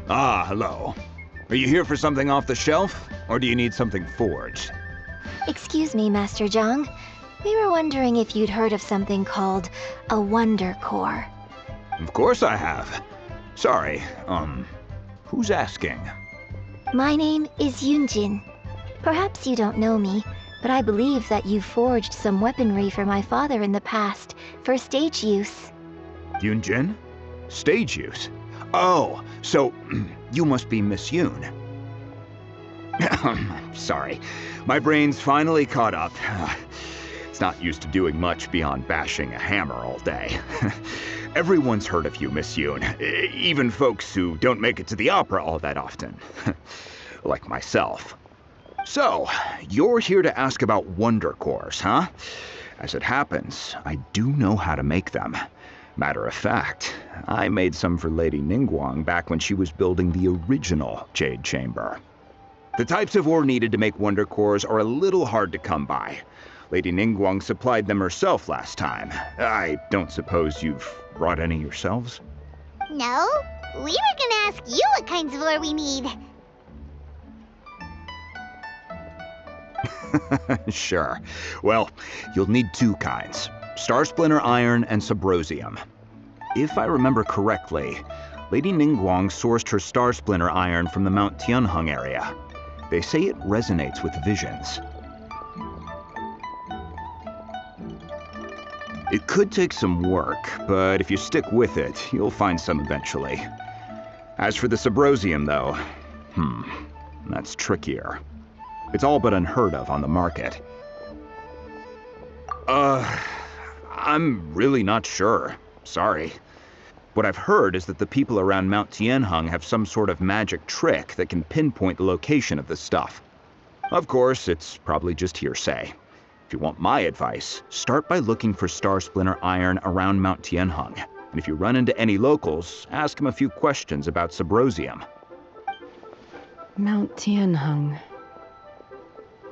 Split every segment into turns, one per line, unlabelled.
Ah, hello. Are you here for something off the shelf, or do you need something forged?
Excuse me, Master Zhang. We were wondering if you'd heard of something called a Wonder Core.
Of course I have. Sorry, who's asking?
My name is Yunjin. Perhaps you don't know me, but I believe that you forged some weaponry for my father in the past for stage use.
Yunjin? Stage use? Oh, so you must be Miss Yoon. Sorry, my brain's finally caught up. It's not used to doing much beyond bashing a hammer all day. Everyone's heard of you, Miss Yoon, even folks who don't make it to the opera all that often. Like myself. So, you're here to ask about Wonder Cores, huh? As it happens, I do know how to make them. Matter of fact, I made some for Lady Ningguang back when she was building the original Jade Chamber. The types of ore needed to make Wonder Cores are a little hard to come by. Lady Ningguang supplied them herself last time. I don't suppose you've brought any yourselves?
No, we were gonna ask you what kinds of ore we need.
Sure. Well, you'll need two kinds. Star Splinter Iron and Subrosium. If I remember correctly, Lady Ningguang sourced her Star Splinter Iron from the Mount Tianheng area. They say it resonates with visions. It could take some work, but if you stick with it, you'll find some eventually. As for the Subrosium, though, that's trickier. It's all but unheard of on the market. I'm really not sure. Sorry. What I've heard is that the people around Mount Tianheng have some sort of magic trick that can pinpoint the location of the stuff. Of course, it's probably just hearsay. If you want my advice, start by looking for Star Splinter Iron around Mount Tianheng. And if you run into any locals, ask them a few questions about Subrosium.
Mount Tianheng.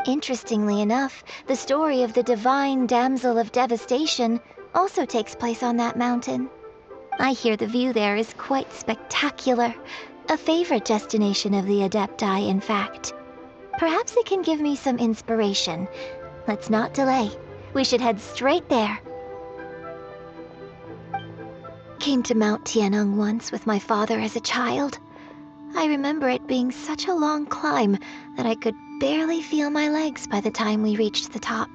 Interestingly enough, the story of the divine damsel of devastation also takes place on that mountain. I hear the view there is quite spectacular. A favorite destination of the Adepti, in fact. Perhaps it can give me some inspiration. Let's not delay. We should head straight there. Came to Mount Tianheng once with my father as a child. I remember it being such a long climb that I could barely feel my legs by the time we reached the top.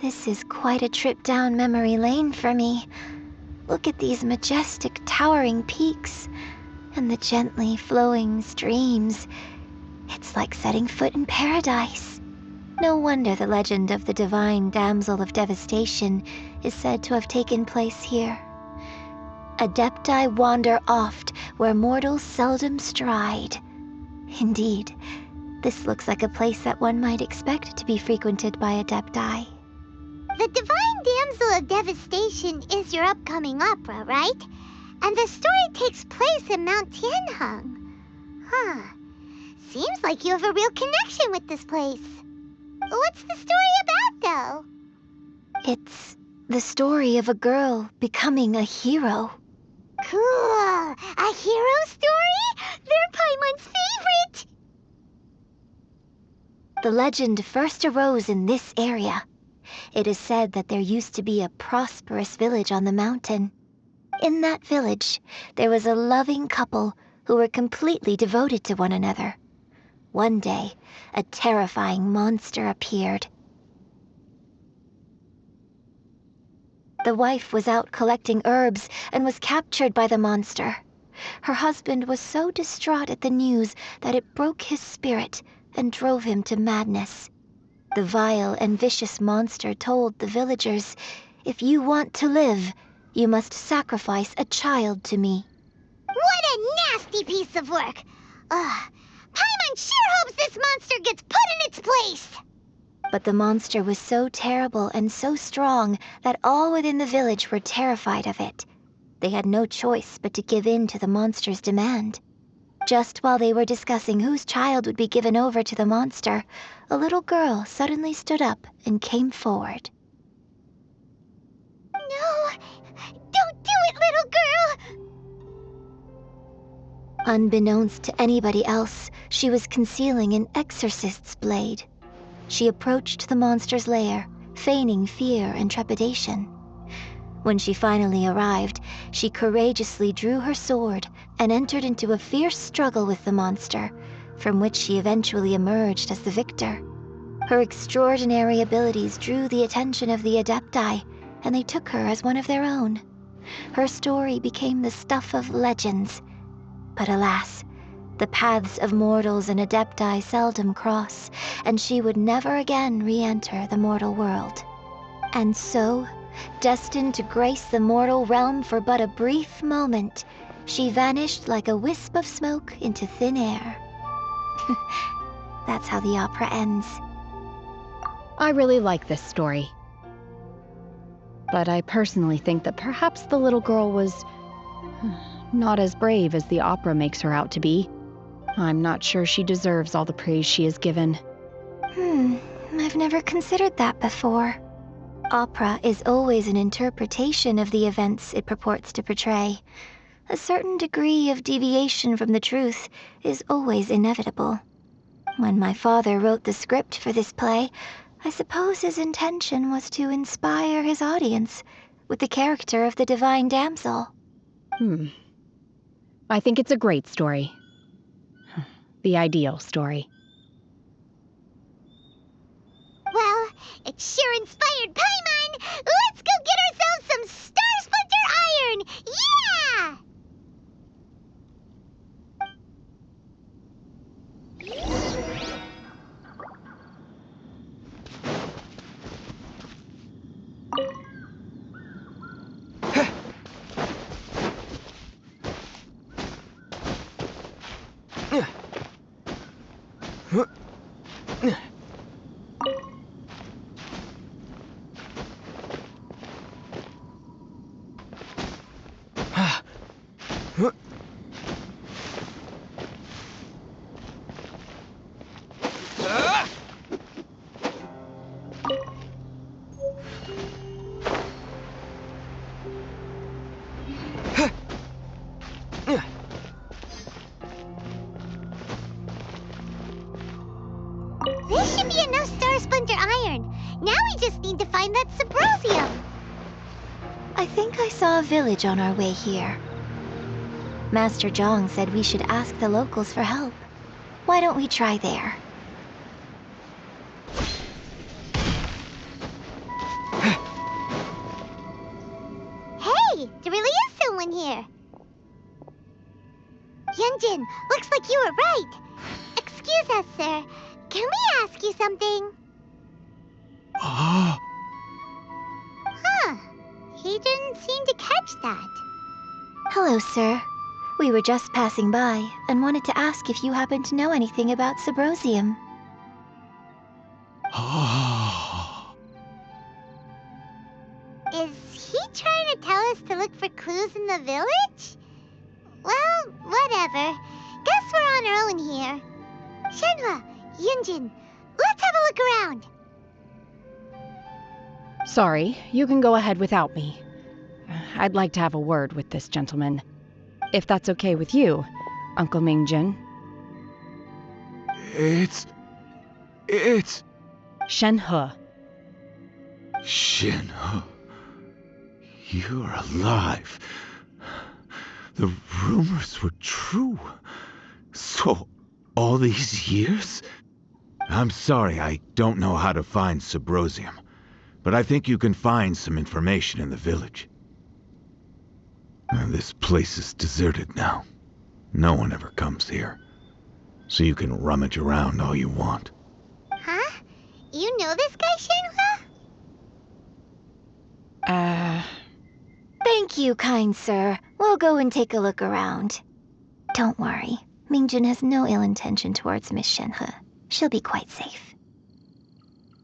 This is quite a trip down memory lane for me. Look at these majestic towering peaks and the gently flowing streams. It's like setting foot in paradise. No wonder the legend of the divine damsel of devastation is said to have taken place here. Adepti wander oft where mortals seldom stride. Indeed, this looks like a place that one might expect to be frequented by Adepti.
The Divine Damsel of Devastation is your upcoming opera, right? And the story takes place in Mount Tianheng. Huh. Seems like you have a real connection with this place. What's the story about, though?
It's the story of a girl becoming a hero.
Cool! A hero story? They're Paimon's favorite!
The legend first arose in this area. It is said that there used to be a prosperous village on the mountain. In that village, there was a loving couple who were completely devoted to one another. One day, a terrifying monster appeared. The wife was out collecting herbs and was captured by the monster. Her husband was so distraught at the news that it broke his spirit and drove him to madness. The vile and vicious monster told the villagers, "If you want to live, you must sacrifice a child to me."
What a nasty piece of work! Paimon sure hopes this monster gets put in its place!
But the monster was so terrible and so strong that all within the village were terrified of it. They had no choice but to give in to the monster's demand. Just while they were discussing whose child would be given over to the monster, a little girl suddenly stood up and came forward.
No! Don't do it, little girl!
Unbeknownst to anybody else, she was concealing an exorcist's blade. She approached the monster's lair, feigning fear and trepidation. When she finally arrived, she courageously drew her sword and entered into a fierce struggle with the monster, from which she eventually emerged as the victor. Her extraordinary abilities drew the attention of the Adepti, and they took her as one of their own. Her story became the stuff of legends. But alas, the paths of mortals and Adepti seldom cross, and she would never again re-enter the mortal world. And so, destined to grace the mortal realm for but a brief moment, she vanished like a wisp of smoke into thin air. That's how the opera ends.
I really like this story. But I personally think that perhaps the little girl was not as brave as the opera makes her out to be. I'm not sure she deserves all the praise she is given.
I've never considered that before. Opera is always an interpretation of the events it purports to portray. A certain degree of deviation from the truth is always inevitable. When my father wrote the script for this play, I suppose his intention was to inspire his audience with the character of the divine damsel.
I think it's a great story. The ideal story.
Well, it sure inspired Paimon! Let's go get ourselves some Star Splinter Iron! Yeah! This should be enough Star Splinter Iron. Now we just need to find that Subrosium.
I think I saw a village on our way here. Master Zhang said we should ask the locals for help. Why don't we try there?
Hey, there really is someone here. Yunjin, looks like you were right. Excuse us, sir. Can we ask you something? Huh. He didn't seem to catch that.
Hello, sir. We were just passing by and wanted to ask if you happen to know anything about Subrosium.
Is he trying to tell us to look for clues in the village? Well, whatever. Guess we're on our own here. Shenhua, Yunjin, let's have a look around.
Sorry, you can go ahead without me. I'd like to have a word with this gentleman. If that's okay with you, Uncle Mingjin.
It's...
Shenhe.
Shenhe. You're alive. The rumors were true. So, all these years? I'm sorry, I don't know how to find Subrosium, but I think you can find some information in the village. This place is deserted now. No one ever comes here. So you can rummage around all you want.
Huh? You know this guy, Shenhua?
Thank you, kind sir. We'll go and take a look around. Don't worry. Mingjin has no ill intention towards Miss Shenhe. She'll be quite safe.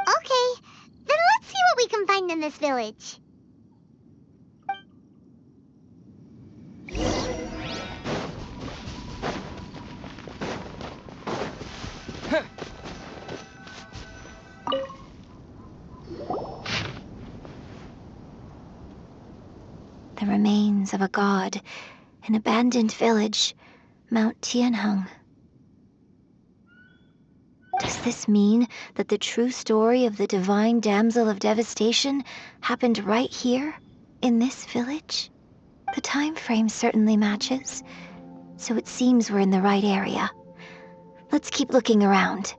Okay, then let's see what we can find in this village.
The remains of a god, an abandoned village, Mount Tianheng. Does this mean that the true story of the divine damsel of devastation happened right here, in this village? The time frame certainly matches, so it seems we're in the right area. Let's keep looking around.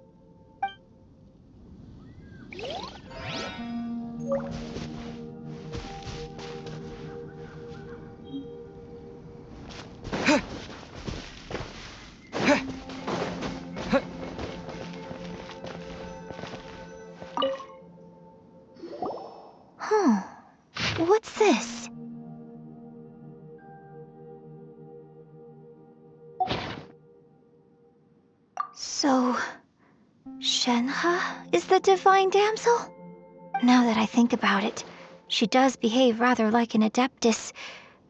Huh. What's this? So, Shenhe is the divine damsel? Now that I think about it, she does behave rather like an adeptus,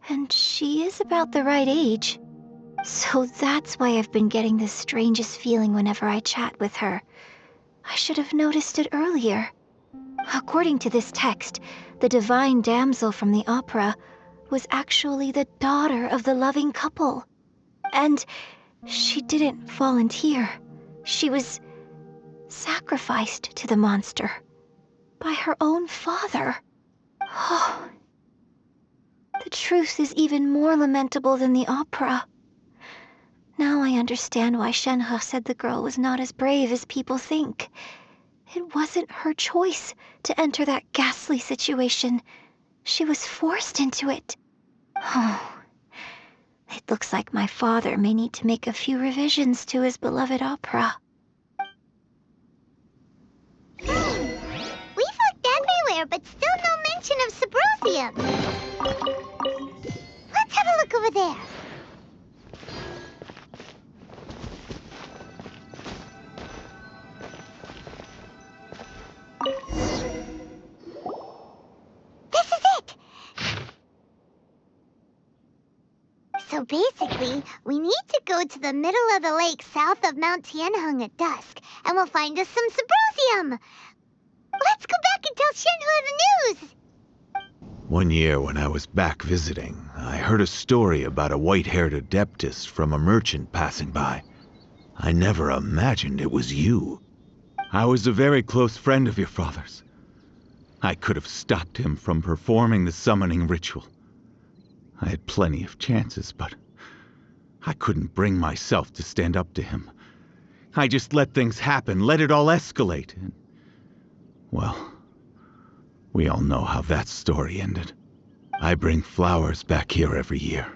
and she is about the right age. So that's why I've been getting the strangest feeling whenever I chat with her. I should have noticed it earlier. According to this text, the divine damsel from the opera was actually the daughter of the loving couple. And she didn't volunteer. She was sacrificed to the monster by her own father. Oh, the truth is even more lamentable than the opera. Now I understand why Shenhe said the girl was not as brave as people think. It wasn't her choice to enter that ghastly situation. She was forced into it. Oh, it looks like my father may need to make a few revisions to his beloved opera.
We've looked everywhere, but still no mention of Sabrosium. Let's have a look over there. This is it! So basically, we need to go to the middle of the lake south of Mount Tianheng at dusk, and we'll find us some Sabrosium! Let's go back and tell Shenhe the news!
One year when I was back visiting, I heard a story about a white-haired adeptus from a merchant passing by. I never imagined it was you. I was a very close friend of your father's. I could have stopped him from performing the summoning ritual. I had plenty of chances, but I couldn't bring myself to stand up to him. I just let things happen, let it all escalate. And, well, we all know how that story ended. I bring flowers back here every year.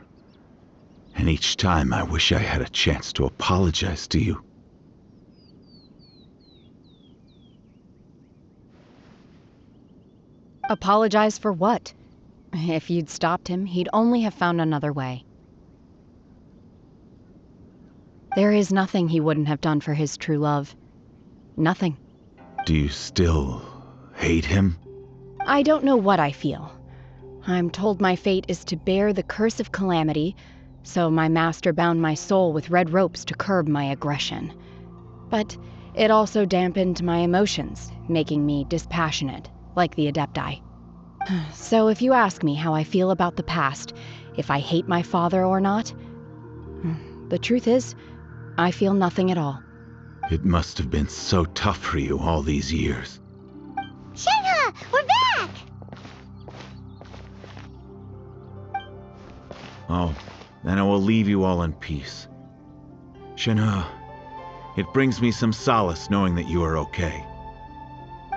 And each time I wish I had a chance to apologize to you.
Apologize for what? If you'd stopped him, he'd only have found another way. There is nothing he wouldn't have done for his true love. Nothing.
Do you still hate him?
I don't know what I feel. I'm told my fate is to bear the curse of calamity, so my master bound my soul with red ropes to curb my aggression. But it also dampened my emotions, making me dispassionate, like the Adepti. So if you ask me how I feel about the past, if I hate my father or not, the truth is, I feel nothing at all.
It must have been so tough for you all these years.
Shenhe, we're back!
Oh, then I will leave you all in peace. Shenhe, it brings me some solace knowing that you are okay.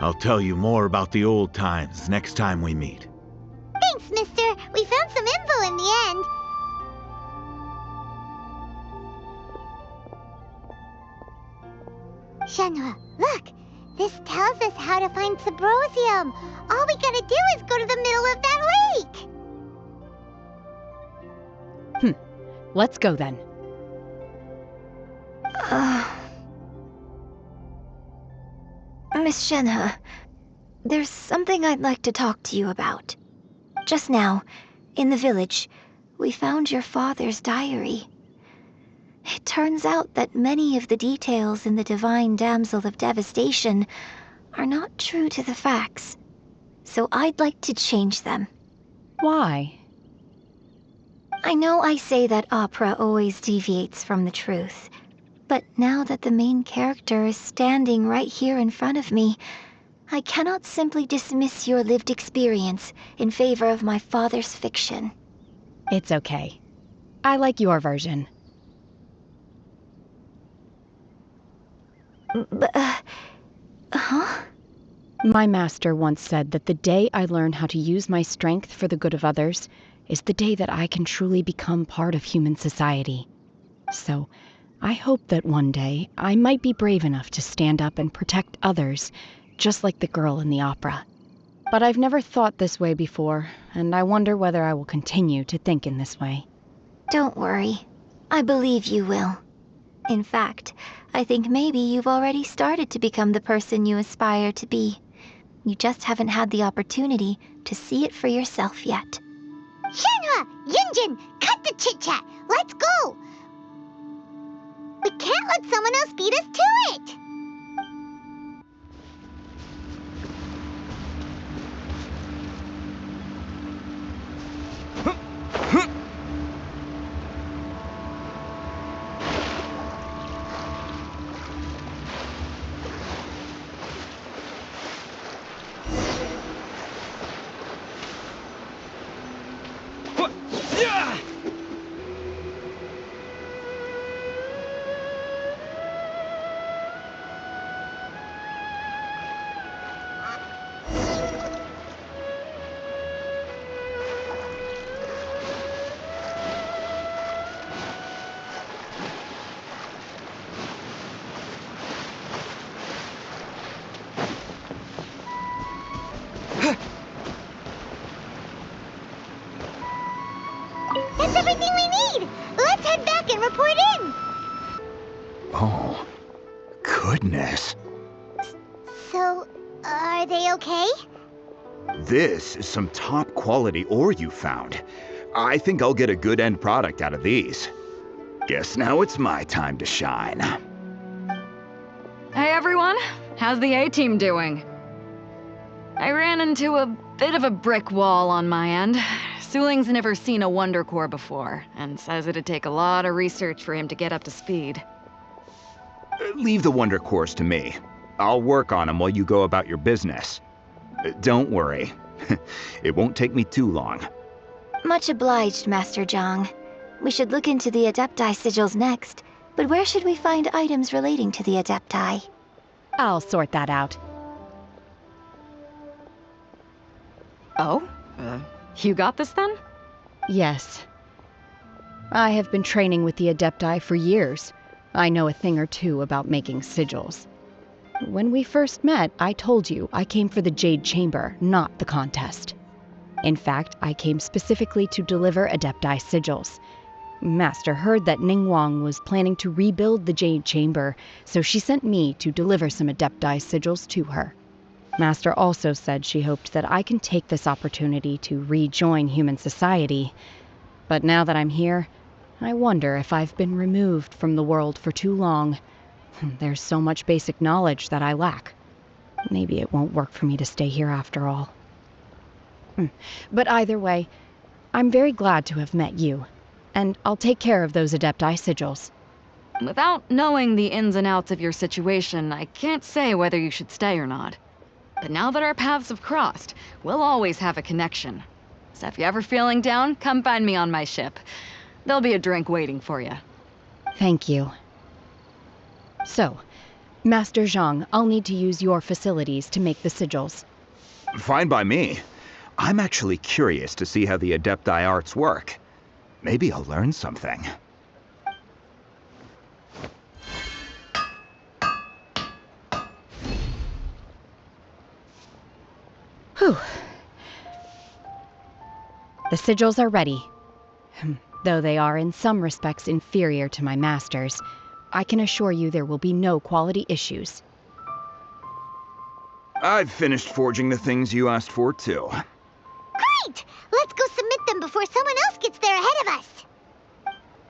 I'll tell you more about the old times next time we meet.
Thanks, mister. We found some info in the end. Shenhe, look! This tells us how to find Sabrosium. All we gotta do is go to the middle of that lake!
Let's go then.
Miss Shenhe, there's something I'd like to talk to you about. Just now, in the village, we found your father's diary. It turns out that many of the details in the Divine Damsel of Devastation are not true to the facts. So I'd like to change them.
Why?
I know I say that opera always deviates from the truth, but now that the main character is standing right here in front of me, I cannot simply dismiss your lived experience in favor of my father's fiction.
It's okay. I like your version.
Huh?
My master once said that the day I learn how to use my strength for the good of others is the day that I can truly become part of human society. So, I hope that one day I might be brave enough to stand up and protect others, just like the girl in the opera. But I've never thought this way before, and I wonder whether I will continue to think in this way.
Don't worry. I believe you will. In fact, I think maybe you've already started to become the person you aspire to be. You just haven't had the opportunity to see it for yourself yet.
Shenhua! Yunjin! Cut the chit-chat! Let's go! We can't let someone else beat us to it! That's everything we need! Let's head back and report in!
Oh, goodness.
So, are they okay?
This is some top quality ore you found. I think I'll get a good end product out of these. Guess now it's my time to shine.
Hey everyone, how's the A-team doing? I ran into a bit of a brick wall on my end. Suling's never seen a Wonder Core before, and says it'd take a lot of research for him to get up to speed.
Leave the Wonder Cores to me. I'll work on them while you go about your business. Don't worry. It won't take me too long.
Much obliged, Master Zhang. We should look into the Adepti sigils next, but where should we find items relating to the Adepti?
I'll sort that out.
Oh? You got this then?
Yes. I have been training with the Adepti for years. I know a thing or two about making sigils. When we first met, I told you I came for the Jade Chamber, not the contest. In fact, I came specifically to deliver Adepti sigils. Master heard that Ningguang was planning to rebuild the Jade Chamber, so she sent me to deliver some Adepti sigils to her. Master also said she hoped that I can take this opportunity to rejoin human society. But now that I'm here, I wonder if I've been removed from the world for too long. There's so much basic knowledge that I lack. Maybe it won't work for me to stay here after all. But either way, I'm very glad to have met you, and I'll take care of those Adepti sigils.
Without knowing the ins and outs of your situation, I can't say whether you should stay or not. But now that our paths have crossed, we'll always have a connection. So if you're ever feeling down, come find me on my ship. There'll be a drink waiting for you.
Thank you. So, Master Zhang, I'll need to use your facilities to make the sigils.
Fine by me. I'm actually curious to see how the Adepti arts work. Maybe I'll learn something.
Whew. The sigils are ready. Though they are in some respects inferior to my master's, I can assure you there will be no quality issues.
I've finished forging the things you asked for, too.
Great! Let's go submit them before someone else gets there ahead of us!